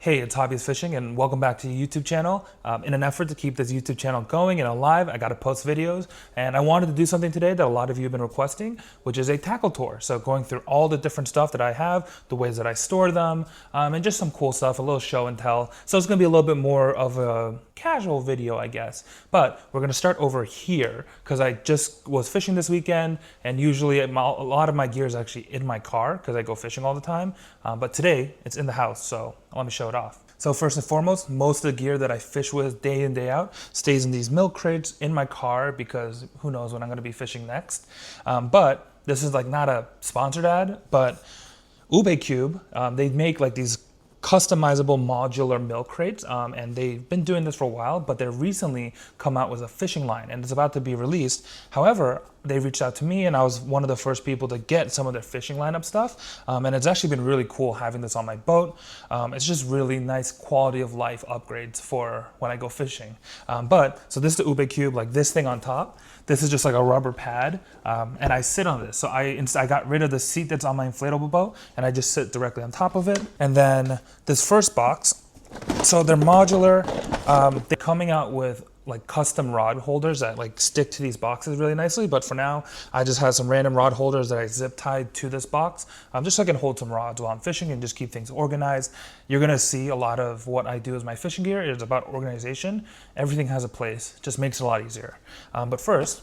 Hey, it's Hobbyist Fishing and welcome back to the YouTube channel. In an effort to keep this YouTube channel going and alive, I got to post videos and I wanted to do something today that a lot of you have been requesting, which is a tackle tour. So going through all the different stuff that I have, the ways that I store them, and just some cool stuff, a little show and tell. So it's going to be a little bit more of a casual video, I guess. But we're going to start over here because I just was fishing this weekend and usually a lot of my gear is actually in my car because I go fishing all the time. But today it's in the house, so I want to show it off. So first and foremost, most of the gear that I fish with day in, day out stays in these milk crates in my car because who knows when I'm going to be fishing next. But this is like not a sponsored ad, but Ube Cube, they make like these customizable modular milk crates, and they've been doing this for a while, but they've recently come out with a fishing line and it's about to be released. However, they reached out to me and I was one of the first people to get some of their fishing lineup stuff, and it's actually been really cool having this on my boat. It's just really nice quality of life upgrades for when I go fishing. So this is the Ube Cube, like this thing on top. This is just like a rubber pad, and I sit on this. So I got rid of the seat that's on my inflatable boat and I just sit directly on top of it. And then this first box, so they're modular. They're coming out with like custom rod holders that like stick to these boxes really nicely. But for now, I just have some random rod holders that I zip tied to this box, just so I can hold some rods while I'm fishing and just keep things organized. You're gonna see a lot of what I do as my fishing gear is about organization. Everything has a place, just makes it a lot easier. But first,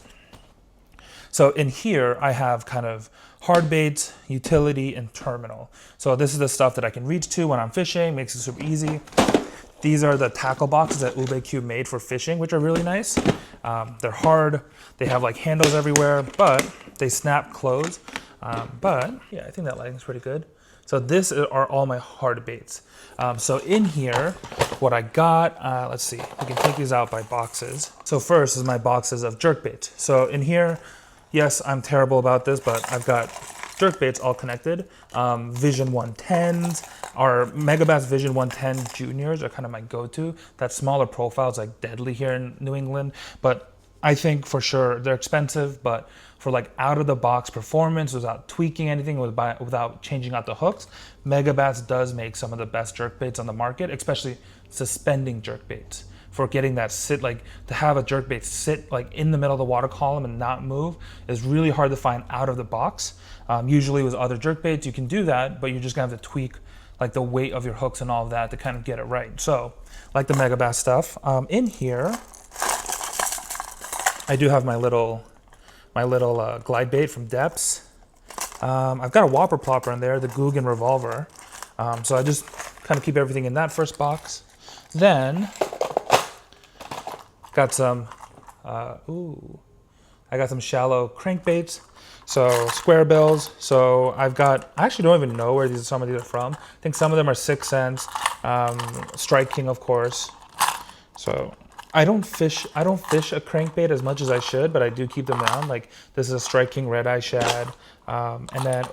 so in here, I have kind of hard baits, utility, and terminal. So this is the stuff that I can reach to when I'm fishing, makes it super easy. These are the tackle boxes that Ube Cube made for fishing, which are really nice. They're hard, they have like handles everywhere, but they snap closed. But yeah, I think that lighting's pretty good. So this are all my hard baits. So in here, what I got, let's see, we can take these out by boxes. So first is my boxes of jerk baits. So in here, yes, I'm terrible about this, but I've got jerk baits all connected. Vision 110s, our Megabass Vision 110 Juniors are kind of my go-to. That smaller profile is like deadly here in New England, but I think for sure they're expensive, but for like out of the box performance without tweaking anything, without changing out the hooks, Megabass does make some of the best jerk baits on the market, especially suspending jerk baits. For getting that sit, like to have a jerk bait sit like in the middle of the water column and not move is really hard to find out of the box. Usually with other jerk baits, you can do that, but you're just gonna have to tweak like the weight of your hooks and all of that to kind of get it right. So like the Megabass stuff. In here, I do have my little glide bait from Depths. I've got a Whopper Plopper in there, the Guggen Revolver. So I just kind of keep everything in that first box. Then got some, I got some shallow crankbaits, so square bills. So I actually don't even know where some of these are from. I think some of them are 6 cents, Strike King, of course. So I don't fish a crankbait as much as I should, but I do keep them around. Like this is a Strike King Red Eye Shad. And then,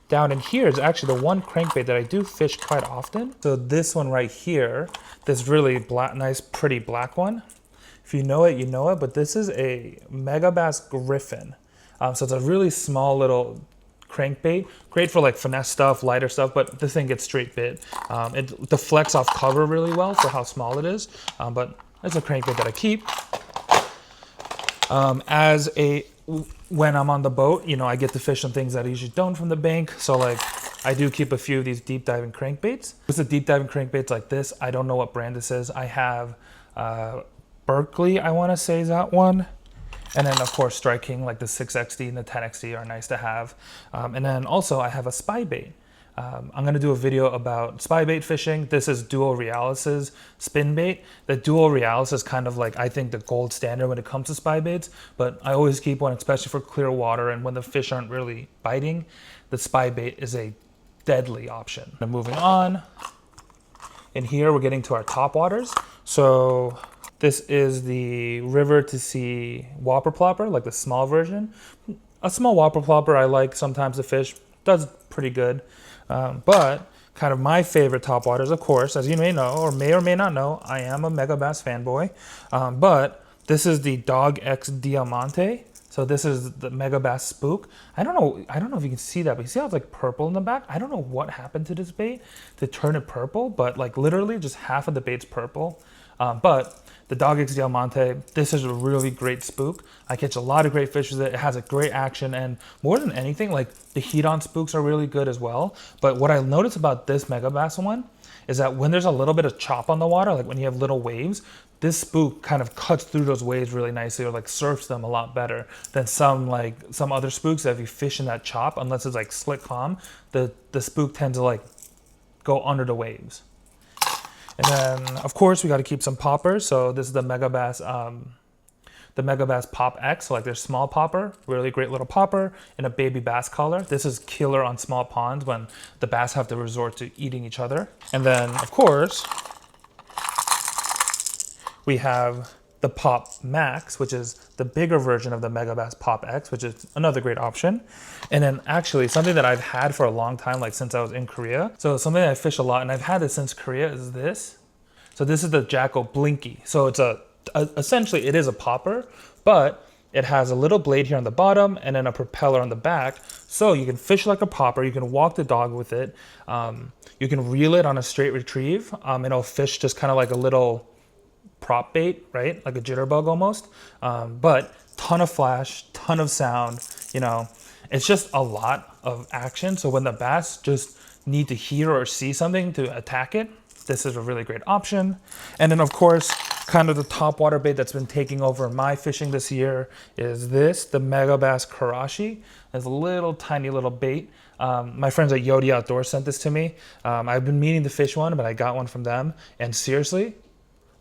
down in here is actually the one crankbait that I do fish quite often. So this one right here, this really nice, pretty black one. If you know it, you know it, but this is a Megabass Griffin. So it's a really small little crankbait, great for like finesse stuff, lighter stuff, but this thing gets straight bit. It deflects off cover really well for how small it is, but it's a crankbait that I keep. When I'm on the boat, you know, I get to fish some things that I usually don't from the bank. So like I do keep a few of these deep diving crankbaits. With the deep diving crankbaits like this, I don't know what brand this is. I have Berkeley, I want to say is that one. And then of course Strike King, like the 6XD and the 10XD are nice to have. And then also I have a spy bait. I'm going to do a video about spy bait fishing. This is Duo Realis's spin bait. The Duo Realis is kind of like, I think, the gold standard when it comes to spy baits, but I always keep one, especially for clear water and when the fish aren't really biting. The spy bait is a deadly option. And moving on, in here we're getting to our top waters. So this is the River to Sea Whopper Plopper, like the small version. A small Whopper Plopper I like sometimes to fish, does pretty good. But kind of my favorite topwaters, of course, as you may know, or may not know, I am a Megabass fanboy. But this is the Dog X Diamante. So this is the Megabass Spook. I don't know if you can see that, but you see how it's like purple in the back? I don't know what happened to this bait to turn it purple, but like literally just half of the bait's purple. But the Dog X Diamante, this is a really great spook. I catch a lot of great fish with it. It has a great action, and more than anything, like the heat-on spooks are really good as well. But what I noticed about this Megabass one is that when there's a little bit of chop on the water, like when you have little waves, this spook kind of cuts through those waves really nicely, or like surfs them a lot better than some other spooks that if you fish in that chop, unless it's like slick calm, the spook tends to like go under the waves. And then, of course, we got to keep some poppers. So this is the Megabass Pop X. So like their small popper, really great little popper in a baby bass color. This is killer on small ponds when the bass have to resort to eating each other. And then, of course, we have the Pop Max, which is the bigger version of the Megabass Pop X, which is another great option. And then actually something that I've had for a long time, like since I was in Korea. So something that I fish a lot, and I've had this since Korea, is this. So this is the Jacko Blinky. So it's essentially it is a popper, but it has a little blade here on the bottom and then a propeller on the back. So you can fish like a popper, you can walk the dog with it. You can reel it on a straight retrieve, and it'll fish just kind of like a little prop bait, right? Like a jitterbug almost. But ton of flash, ton of sound, you know, it's just a lot of action. So when the bass just need to hear or see something to attack it, this is a really great option. And then of course, kind of the top water bait that's been taking over my fishing this year is this, the Megabass Karashi. It's a little tiny little bait. My friends at Yodi Outdoors sent this to me. I've been meaning to fish one, but I got one from them. And seriously,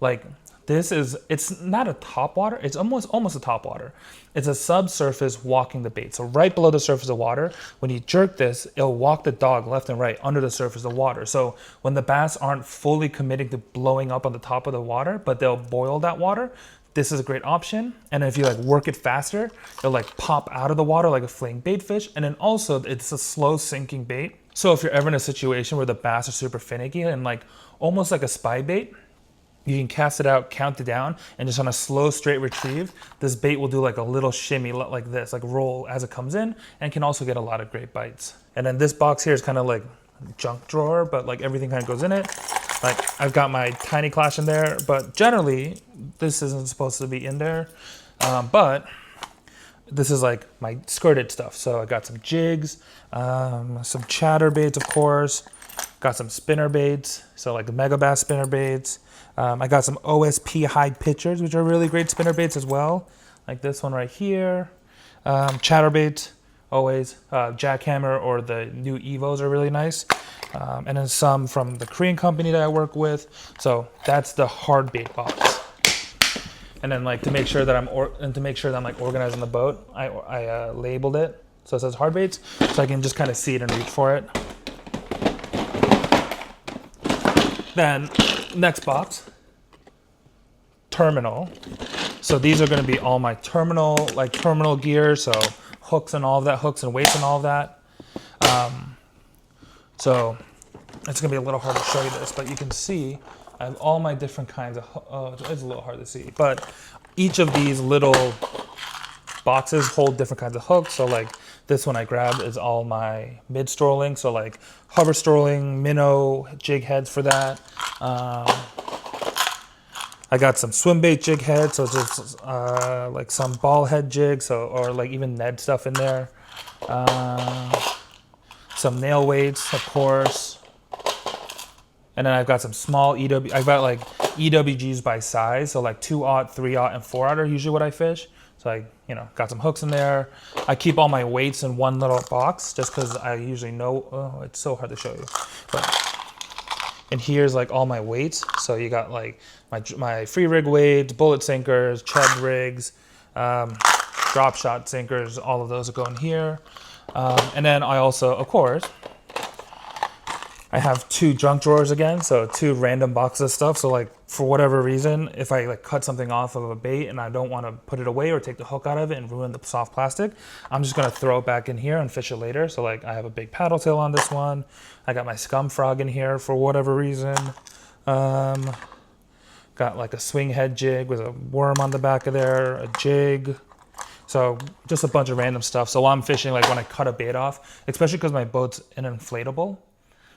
like, it's not a topwater, it's almost a topwater. It's a subsurface walking the bait. So right below the surface of water, when you jerk this, it'll walk the dog left and right under the surface of water. So when the bass aren't fully committing to blowing up on the top of the water, but they'll boil that water, this is a great option. And if you like work it faster, it'll like pop out of the water like a fleeing bait fish. And then also it's a slow sinking bait. So if you're ever in a situation where the bass are super finicky and like almost like a spy bait, you can cast it out, count it down, and just on a slow straight retrieve, this bait will do like a little shimmy like this, like roll as it comes in, and can also get a lot of great bites. And then this box here is kind of like junk drawer, but like everything kind of goes in it. Like I've got my tiny clash in there, but generally this isn't supposed to be in there. But this is like my skirted stuff. So I got some jigs, some chatter baits, of course. Got some spinner baits, so like the Megabass spinner baits. I got some OSP high pitchers, which are really great spinner baits as well. Like this one right here. Chatterbaits, always. Jackhammer or the new Evos are really nice. And then some from the Korean company that I work with. So that's the hard bait box. And then like to make sure that I'm like organizing the boat, I labeled it. So it says hard baits, so I can just kind of see it and reach for it. Then next box, terminal. So these are going to be all my terminal gear. So hooks and all of that, hooks and weights and all of that. So it's going to be a little hard to show you this, but you can see I have all my different kinds of, it's a little hard to see, but each of these little boxes hold different kinds of hooks. So like this one I grabbed is all my mid strolling. So like hover strolling, minnow, jig heads for that. I got some swim bait jig heads. So just like some ball head jigs, or like even Ned stuff in there. Some nail weights, of course. And then I've got some small I've got like EWGs by size. So like 2/0, 3/0, and 4/0 are usually what I fish. So I, got some hooks in there. I keep all my weights in one little box just because I usually know, oh, it's so hard to show you. And here's like all my weights. So you got like my free rig weights, bullet sinkers, chub rigs, drop shot sinkers, all of those will go in here. And then I also, of course, I have 2 junk drawers again, so 2 random boxes of stuff. So like for whatever reason, if I like cut something off of a bait and I don't want to put it away or take the hook out of it and ruin the soft plastic, I'm just gonna throw it back in here and fish it later. So like I have a big paddle tail on this one. I got my scum frog in here for whatever reason. Got like a swing head jig with a worm on the back of there, a jig. So just a bunch of random stuff. So while I'm fishing, like when I cut a bait off, especially because my boat's an inflatable,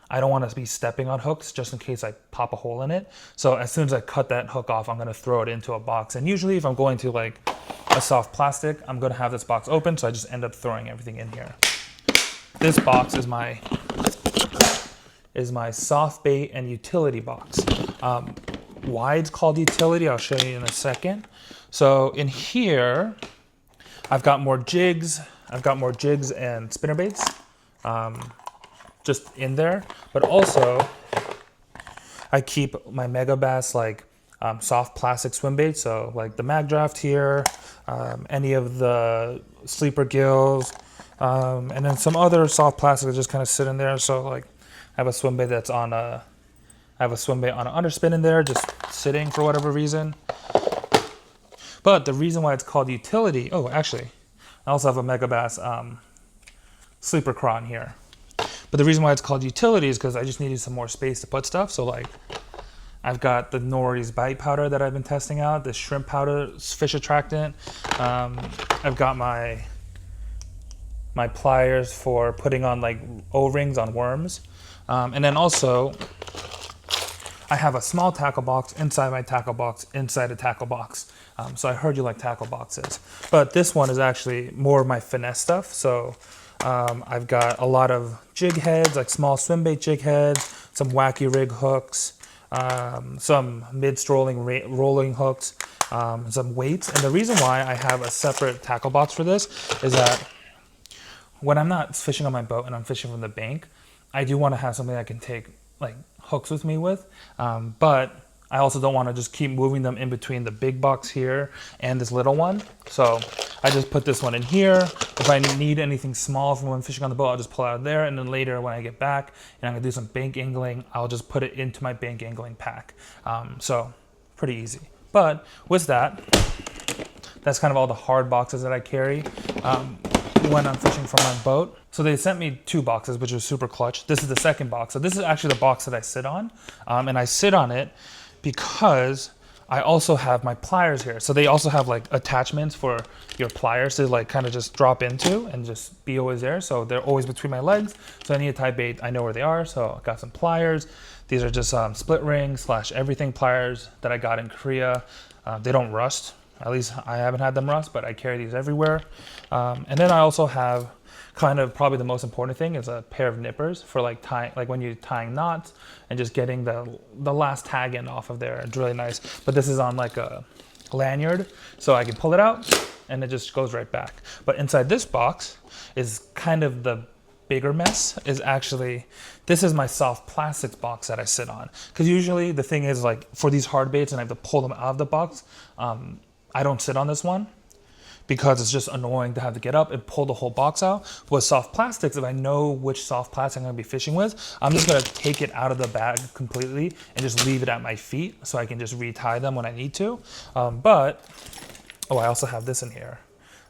I don't want to be stepping on hooks just in case I pop a hole in it. So as soon as I cut that hook off, I'm going to throw it into a box. And usually if I'm going to like a soft plastic, I'm going to have this box open. So I just end up throwing everything in here. This box is my soft bait and utility box. Why it's called utility, I'll show you in a second. So in here, I've got more jigs. I've got more jigs and spinnerbaits. Just in there, but also I keep my Mega Bass like soft plastic swim bait, so like the Mag Draft here, any of the sleeper gills, and then some other soft plastic that just kind of sit in there. So like I have a swim bait that's on I have a swim bait on an underspin in there, just sitting for whatever reason. But the reason why it's called utility, oh actually, I also have a Mega Bass sleeper craw in here. But the reason why it's called utility is because I just needed some more space to put stuff. So like I've got the Nori's bite powder that I've been testing out, the shrimp powder, fish attractant. I've got my pliers for putting on like O-rings on worms. And then also I have a small tackle box inside my tackle box, inside a tackle box. So I heard you like tackle boxes. But this one is actually more of my finesse stuff. So I've got a lot of jig heads, like small swim bait jig heads, some wacky rig hooks, some mid-strolling rolling hooks, some weights. And the reason why I have a separate tackle box for this is that when I'm not fishing on my boat and I'm fishing from the bank, I do want to have something I can take like hooks with me with, but I also don't want to just keep moving them in between the big box here and this little one. So I just put this one in here. If I need anything small from when I'm fishing on the boat, I'll just pull it out of there. And then later when I get back and I'm gonna do some bank angling, I'll just put it into my bank angling pack. So pretty easy. But with that, that's kind of all the hard boxes that I carry when I'm fishing from my boat. So they sent me 2 boxes, which was super clutch. This is the second box. So this is actually the box that I sit on. And I sit on it because I also have my pliers here. So they also have like attachments for your pliers to like kind of just drop into and just be always there. So they're always between my legs. So I need a tie bait, I know where they are. So I got some pliers. These are just split ring / everything pliers that I got in Korea. They don't rust. At least I haven't had them rust, but I carry these everywhere. And then I also have kind of probably the most important thing is a pair of nippers for like tying, like when you're tying knots and just getting the last tag end off of there. It's really nice. But this is on like a lanyard, so I can pull it out and it just goes right back. But inside this box is kind of the bigger mess. Is actually, this is my soft plastics box that I sit on. Because usually the thing is like for these hard baits and I have to pull them out of the box, I don't sit on this one because it's just annoying to have to get up and pull the whole box out. But with soft plastics, if I know which soft plastic I'm gonna be fishing with, I'm just gonna take it out of the bag completely and just leave it at my feet so I can just retie them when I need to. I also have this in here.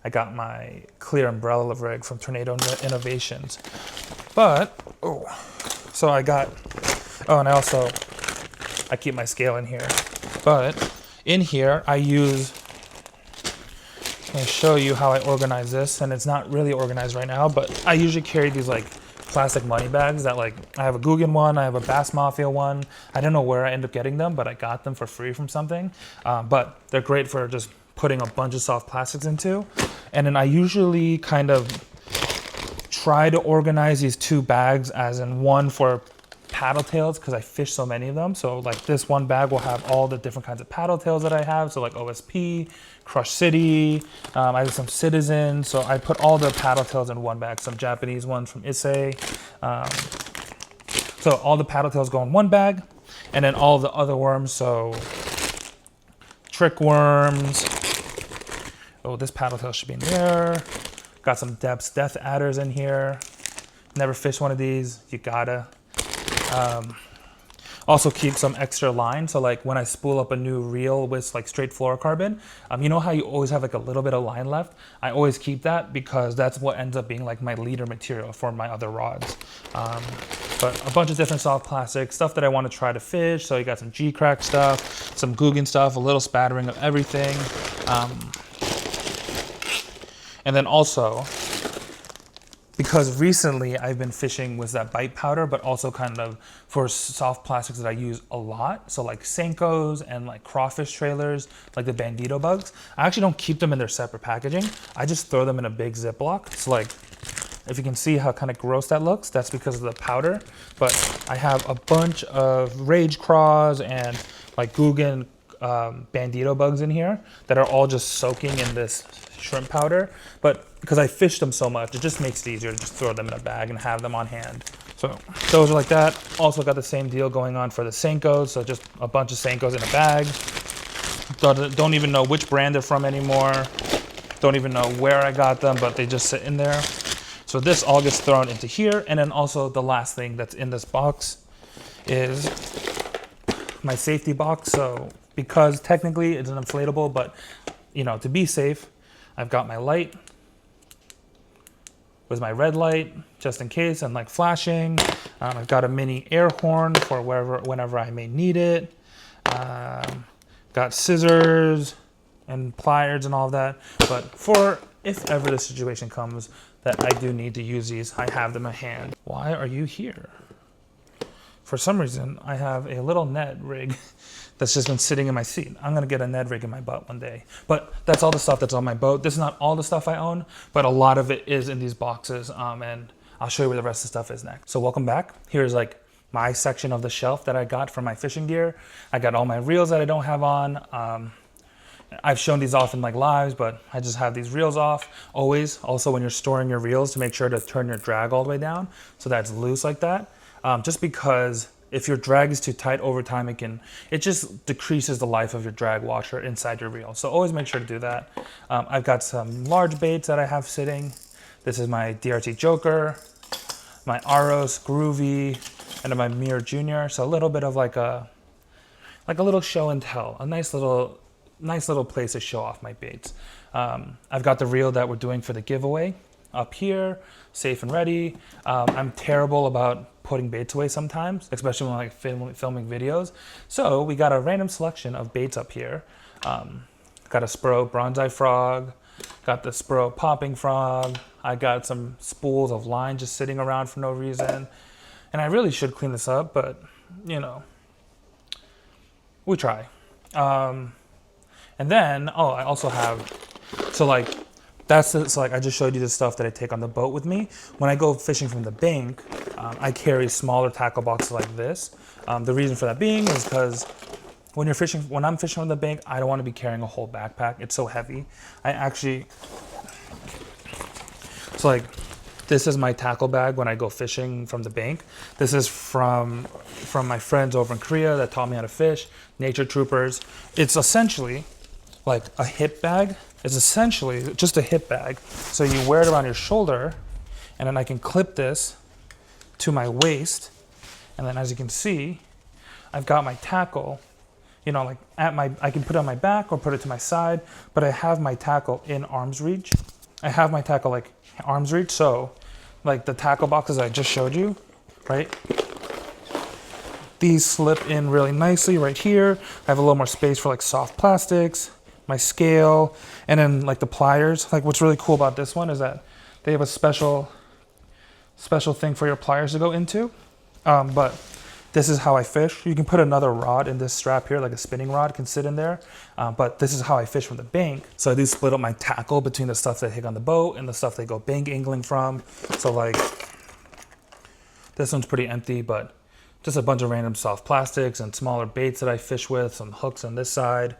I got my clear umbrella rig from Tornado Innovations. So I got, and I keep my scale in here. But in here, I'm gonna show you how I organize this, and it's not really organized right now, but I usually carry these like plastic money bags that like, I have a Guggen one, I have a Bass Mafia one. I don't know where I end up getting them, but I got them for free from something. But they're great for just putting a bunch of soft plastics into. And then I usually kind of try to organize these 2 bags as in one for paddle tails because I fish so many of them. So like this one bag will have all the different kinds of paddle tails that I have. So like OSP, Crush City, I have some Citizen. So I put all the paddle tails in one bag, some Japanese ones from Issei. So all the paddle tails go in one bag and then all the other worms. So trick worms. Oh, this paddle tail should be in there. Got some Death Adders in here. Never fished one of these, you gotta. Also keep some extra line. So like when I spool up a new reel with like straight fluorocarbon, you know how you always have like a little bit of line left? I always keep that because that's what ends up being like my leader material for my other rods. But a bunch of different soft plastic stuff that I want to try to fish. So you got some G-Crack stuff, some Guggen stuff, a little spattering of everything. And then also, because recently I've been fishing with that bite powder, but also kind of for soft plastics that I use a lot. So like Senkos and like crawfish trailers, like the Bandito bugs. I actually don't keep them in their separate packaging. I just throw them in a big Ziploc. It's like, if you can see how kind of gross that looks, that's because of the powder. But I have a bunch of Rage Craws and like Guggen Bandito bugs in here that are all just soaking in this shrimp powder. But because I fish them so much, it just makes it easier to just throw them in a bag and have them on hand. So those are like that. Also got the same deal going on for the Senkos. So just a bunch of Senkos in a bag. Don't even know which brand they're from anymore. Don't even know where I got them, but they just sit in there. So this all gets thrown into here. And then also the last thing that's in this box is my safety box. So because technically it's an inflatable, but you know, to be safe, I've got my light with my red light, just in case, and like flashing. I've got a mini air horn for whenever I may need it. Got scissors and pliers and all of that. But for if ever the situation comes that I do need to use these, I have them at hand. Why are you here? For some reason, I have a little Ned rig that's just been sitting in my seat. I'm gonna get a Ned rig in my boat one day. But that's all the stuff that's on my boat. This is not all the stuff I own, but a lot of it is in these boxes. And I'll show you where the rest of the stuff is next. So welcome back. Here's like my section of the shelf that I got for my fishing gear. I got all my reels that I don't have on. I've shown these off in like lives, but I just have these reels off always. Also, when you're storing your reels, to make sure to turn your drag all the way down so that it's loose like that. Just because if your drag is too tight over time, it just decreases the life of your drag washer inside your reel. So always make sure to do that. I've got some large baits that I have sitting. This is my DRT Joker, my Aros Groovy, and then my Mirror Junior. So a little bit of like a little show and tell, a nice little place to show off my baits. I've got the reel that we're doing for the giveaway up here, safe and ready. I'm terrible about putting baits away sometimes, especially when like filming videos. So we got a random selection of baits up here. Got a Spro Bronzeye Frog, got the Spro Popping Frog. I got some spools of line just sitting around for no reason. And I really should clean this up, but you know, we try. And then, oh, I also have, so like I just showed you the stuff that I take on the boat with me. When I go fishing from the bank, I carry smaller tackle boxes like this. The reason for that being is because when I'm fishing from the bank, I don't want to be carrying a whole backpack. It's so heavy. So like, this is my tackle bag when I go fishing from the bank. This is from my friends over in Korea that taught me how to fish, Nature Troopers. It's essentially like a hip bag. It's essentially just a hip bag. So you wear it around your shoulder, and then I can clip this to my waist. And then as you can see, I've got my tackle, you know, like I can put it on my back or put it to my side, but I have my tackle in arm's reach. I have my tackle like arm's reach. So like the tackle boxes I just showed you, right? These slip in really nicely right here. I have a little more space for like soft plastics, my scale, and then like the pliers. Like what's really cool about this one is that they have a special thing for your pliers to go into. But this is how I fish. You can put another rod in this strap here, like a spinning rod can sit in there. But this is how I fish from the bank. So I do split up my tackle between the stuff that I take on the boat and the stuff they go bank angling from. So like, this one's pretty empty, but just a bunch of random soft plastics and smaller baits that I fish with, some hooks on this side.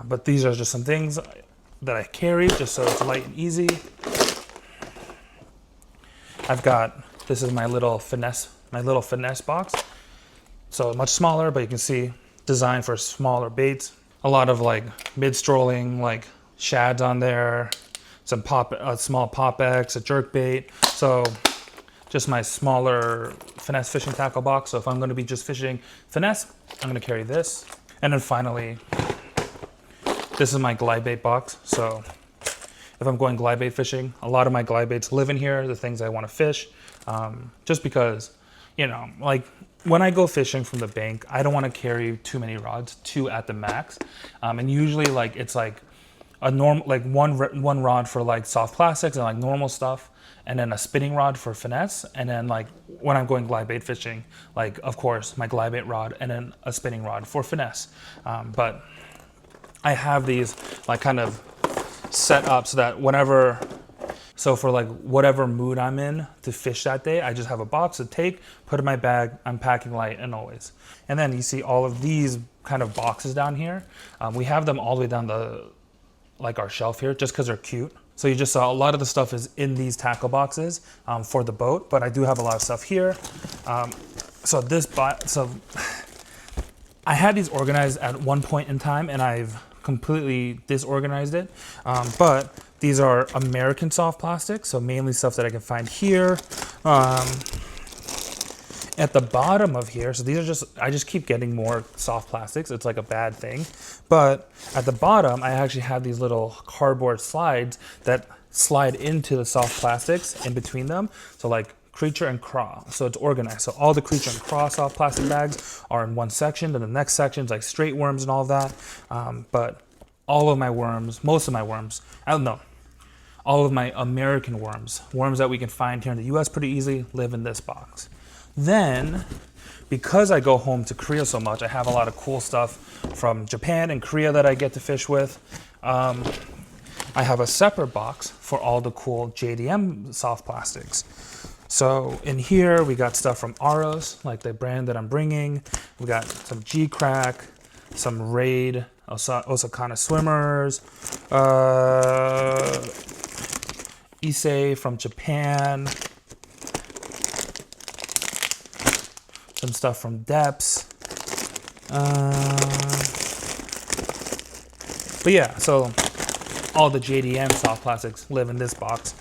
But these are just some things that I carry just so it's light and easy. This is my little finesse box. So much smaller, but you can see designed for smaller baits. A lot of like mid-strolling, like shads on there, some small pop X, a jerk bait. So just my smaller finesse fishing tackle box. So if I'm gonna be just fishing finesse, I'm gonna carry this. And then finally, this is my glide bait box. So if I'm going glide bait fishing, a lot of my glide baits live in here, the things I wanna fish. Just because, you know, like when I go fishing from the bank, I don't want to carry too many rods, 2 at the max. And usually like it's like a normal, like one rod for like soft plastics and like normal stuff, and then a spinning rod for finesse, and then like when I'm going glide bait fishing, like of course my glide bait rod and then a spinning rod for finesse. But I have these like kind of set up so that whenever, so for like whatever mood I'm in to fish that day, I just have a box to take, put in my bag, I'm packing light and always. And then you see all of these kind of boxes down here. We have them all the way down the, like our shelf here, just because they're cute. So you just saw a lot of the stuff is in these tackle boxes for the boat, but I do have a lot of stuff here. So I had these organized at one point in time and I've completely disorganized it. But these are American soft plastics, so mainly stuff that I can find here. At the bottom of here, so these are just, I just keep getting more soft plastics. It's like a bad thing. But at the bottom, I actually have these little cardboard slides that slide into the soft plastics in between them. So like creature and craw, so it's organized. So all the creature and craw soft plastic bags are in one section, then the next section is like straight worms and all of that. But all of my worms, most of my worms, I don't know, all of my American worms that we can find here in the US pretty easily, live in this box. Then, because I go home to Korea so much, I have a lot of cool stuff from Japan and Korea that I get to fish with. I have a separate box for all the cool JDM soft plastics. So in here, we got stuff from Aros, like the brand that I'm bringing. We got some G-Crack, some Raid, Osakana Swimmers, Issei from Japan, some stuff from Depths. But yeah, so all the JDM soft plastics live in this box.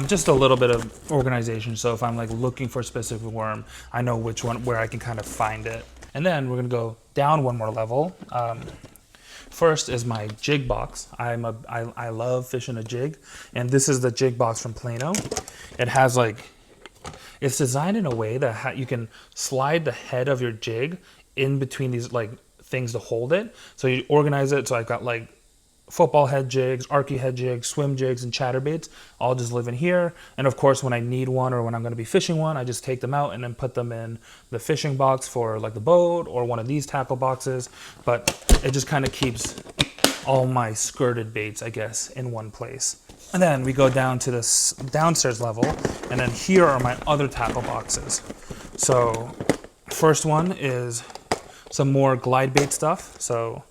Just a little bit of organization, so if I'm like looking for a specific worm, I know which one, where I can kind of find it. And then we're gonna go down one more level. First is my jig box. I love fishing a jig, and this is the jig box from Plano. It has like, it's designed in a way that you can slide the head of your jig in between these like things to hold it. So you organize it. So I've got like football head jigs, arky head jigs, swim jigs, and chatterbaits all just live in here. And of course, when I need one or when I'm going to be fishing one, I just take them out and then put them in the fishing box for like the boat or one of these tackle boxes. But it just kind of keeps all my skirted baits, I guess, in one place. And then we go down to this downstairs level, and then here are my other tackle boxes. So first one is some more glide bait stuff. So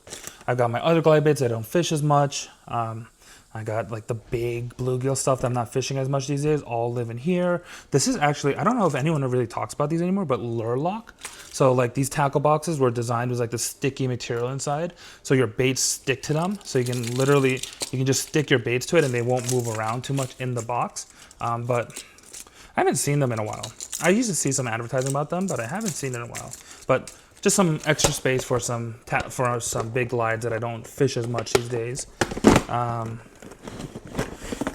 I've got my other glide baits. I don't fish as much. I got like the big bluegill stuff that I'm not fishing as much these days, all live in here. This is actually, I don't know if anyone really talks about these anymore, but lure lock. So like these tackle boxes were designed with like the sticky material inside. So your baits stick to them. So you can literally, you can just stick your baits to it and they won't move around too much in the box. But I haven't seen them in a while. I used to see some advertising about them, but I haven't seen it in a while. But just some extra space for some big glides that I don't fish as much these days. And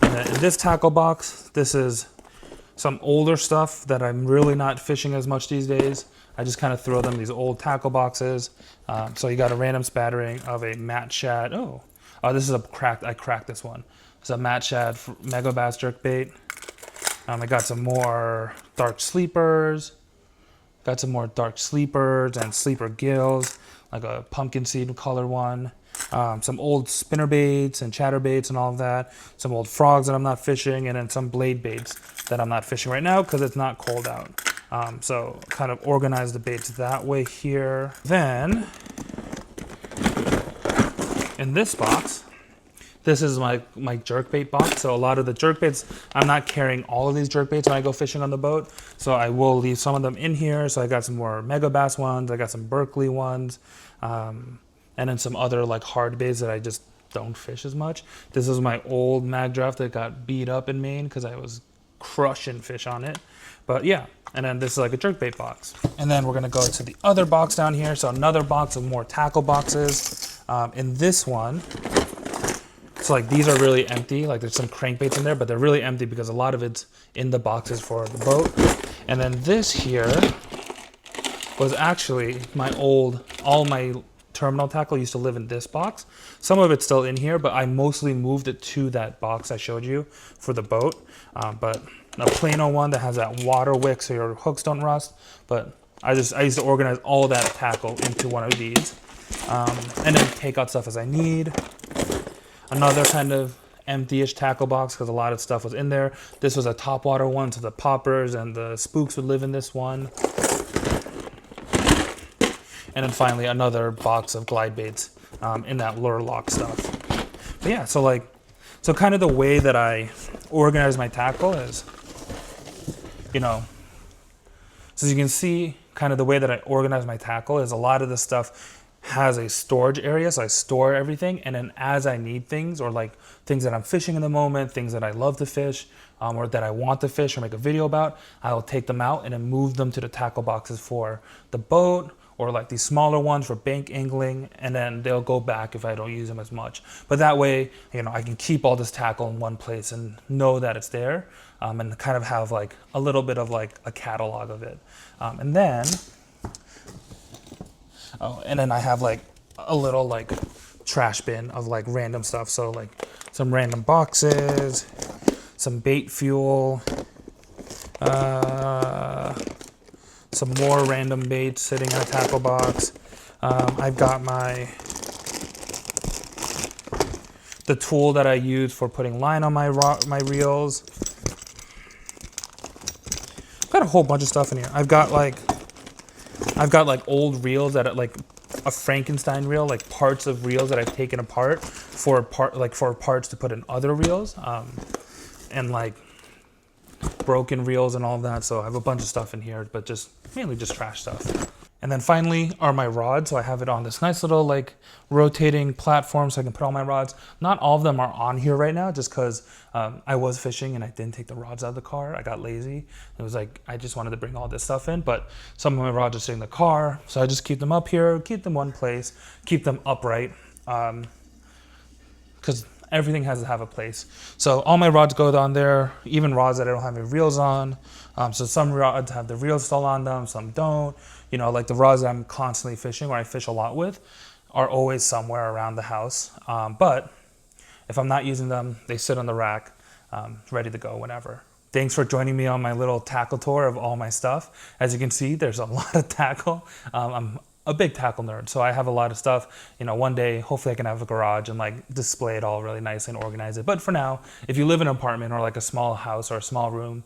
then in this tackle box, this is some older stuff that I'm really not fishing as much these days. I just kind of throw them in these old tackle boxes. So you got a random spattering of a Matt Shad. Oh, this is a cracked, I cracked this one. It's a Matt Shad Mega Bass jerkbait. I got some more dark sleepers. Got some more dark sleepers and sleeper gills, like a pumpkin seed color one. Some old spinner baits and chatter baits and all of that. Some old frogs that I'm not fishing, and then some blade baits that I'm not fishing right now because it's not cold out. So kind of organize the baits that way here. Then in this box, this is my jerkbait box. So a lot of the jerkbaits, I'm not carrying all of these jerkbaits when I go fishing on the boat. So I will leave some of them in here. So I got some more Mega Bass ones. I got some Berkeley ones. And then some other like hard baits that I just don't fish as much. This is my old mag draft that got beat up in Maine because I was crushing fish on it. But yeah, and then this is like a jerkbait box. And then we're gonna go to the other box down here. So another box of more tackle boxes. In this one, so like these are really empty, like there's some crankbaits in there, but they're really empty because a lot of it's in the boxes for the boat. And then this here was actually my all my terminal tackle used to live in this box. Some of it's still in here, but I mostly moved it to that box I showed you for the boat. But a plain one that has that water wick so your hooks don't rust. But I used to organize all that tackle into one of these. And then take out stuff as I need. Another kind of empty-ish tackle box because a lot of stuff was in there. This was a top water one, so the poppers and the spooks would live in this one. And then finally another box of glide baits in that lure lock stuff. But yeah, so kind of the way that I organize my tackle is, you know, so as you can see, kind of the way that I organize my tackle is a lot of the stuff has a storage area, so I store everything, and then as I need things, or like things that I'm fishing in the moment, things that I love to fish, or that I want to fish or make a video about, I'll take them out and then move them to the tackle boxes for the boat, or like these smaller ones for bank angling, and then they'll go back if I don't use them as much. But that way, you know, I can keep all this tackle in one place and know that it's there, and kind of have like a little bit of like a catalog of it. And then I have like a little like trash bin of like random stuff. So like some random boxes, some bait fuel, some more random baits sitting in a tackle box. I've got the tool that I use for putting line on my reels. I've got a whole bunch of stuff in here. I've got like old reels that are like a Frankenstein reel, like parts of reels that I've taken apart for parts to put in other reels, and like broken reels and all of that. So I have a bunch of stuff in here, but mainly just trash stuff. And then finally are my rods. So I have it on this nice little like rotating platform so I can put all my rods. Not all of them are on here right now just because I was fishing and I didn't take the rods out of the car. I got lazy. It was like, I just wanted to bring all this stuff in, but some of my rods are sitting in the car. So I just keep them up here, keep them one place, keep them upright. Because everything has to have a place. So all my rods go on there, even rods that I don't have any reels on. So some rods have the reels still on them, some don't. You know, like the rods that I'm constantly fishing, or I fish a lot with, are always somewhere around the house. But if I'm not using them, they sit on the rack, ready to go whenever. Thanks for joining me on my little tackle tour of all my stuff. As you can see, there's a lot of tackle. I'm a big tackle nerd, so I have a lot of stuff. You know, one day, hopefully I can have a garage and like display it all really nicely and organize it. But for now, if you live in an apartment or like a small house or a small room,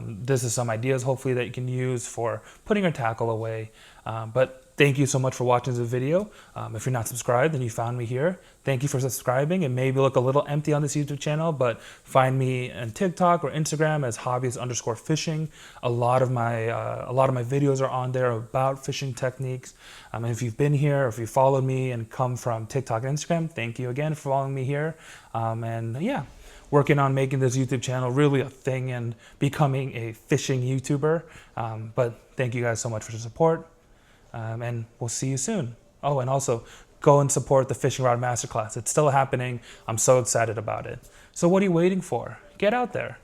this is some ideas hopefully that you can use for putting your tackle away. But thank you so much for watching this video. If you're not subscribed and you found me here, thank you for subscribing. It may look a little empty on this YouTube channel, but find me on TikTok or Instagram as hobbyist_fishing. A lot of my videos are on there about fishing techniques. And if you've been here, or if you followed me and come from TikTok and Instagram, thank you again for following me here. And yeah, working on making this YouTube channel really a thing and becoming a fishing YouTuber. But thank you guys so much for the support. And we'll see you soon. Oh, and also go and support the Fishing Rod Masterclass. It's still happening. I'm so excited about it. So what are you waiting for? Get out there.